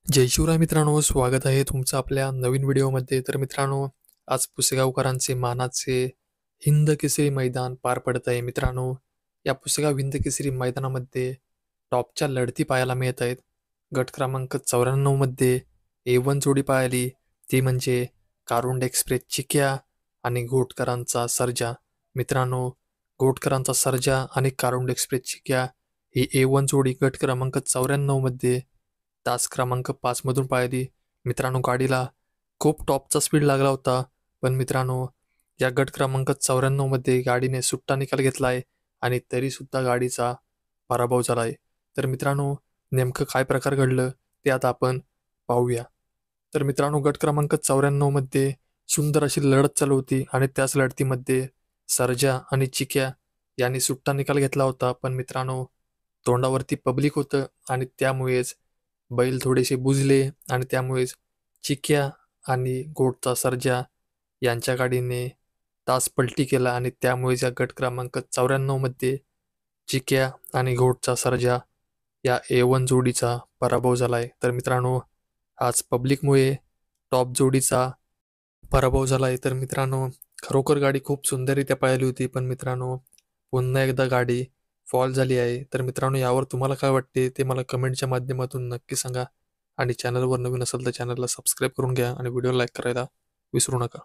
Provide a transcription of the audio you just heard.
जय शिवराय मित्रांनो, स्वागत आहे तुमचं आपल्या नवीन व्हिडिओमध्ये. तर मित्रांनो, आज पुसेगावकरांचे मानाचे हिंद केसरी मैदान पार पडत आहे. मित्रांनो, या पुसेगाव हिंद केसरी मैदानामध्ये टॉपच्या लढती पाहायला मिळत आहेत. गट क्रमांक 94 मध्ये A1 जोडी पाहिली, ती म्हणजे कारुंड एक्सप्रेस चिक्या आणि घोटकरांचा सर्जा. मित्रांनो, घोटकरांचा सर्जा आणि कारुंड एक्सप्रेस चिक्या ही A1 जोडी गट क्रमांक 94 मध्ये तास क्रमांक 5 मधून पाहिली. मित्रांनो, गाडीला खूप टॉपचा स्पीड लागला होता, पण मित्रांनो, या गट क्रमांक 94 मध्ये गाडीने सुट्टा निकाल घेतला आहे आणि तरीसुद्धा गाडीचा पराभव झाला आहे. तर मित्रांनो, नेमकं काय प्रकार घडलं ते आता आपण पाहूया. तर मित्रांनो, गट क्रमांक 94 मध्ये सुंदर अशी लढत चालू होती आणि त्याच लढतीमध्ये सर्जा आणि चिक्या यांनी सुट्टा निकाल घेतला होता. पण मित्रांनो, तोंडावरती पब्लिक होतं आणि त्यामुळेच बैल थोडेसे बुजले आणि त्यामुळेच चिक्या आणि गोडचा सर्जा यांच्या गाडीने तास पलटी केला आणि त्यामुळेच या गट क्रमांक 94 मध्ये चिक्या आणि घोटचा सर्जा या A1 जोडीचा पराभव झालाय. तर मित्रांनो, आज पब्लिकमुळे टॉप जोडीचा पराभव झालाय. तर मित्रांनो, खरोखर गाडी खूप सुंदररित्या पळाली होती, पण मित्रांनो, पुन्हा एकदा गाडी फॉल झाली आहे. तर मित्रांनो, यावर तुम्हाला काय वाटते ते मला कमेंटच्या माध्यमातून नक्की सांगा आणि चॅनलवर नवीन असेल तर चॅनलला सबस्क्राईब करून घ्या आणि व्हिडिओ लाईक करायला विसरू नका.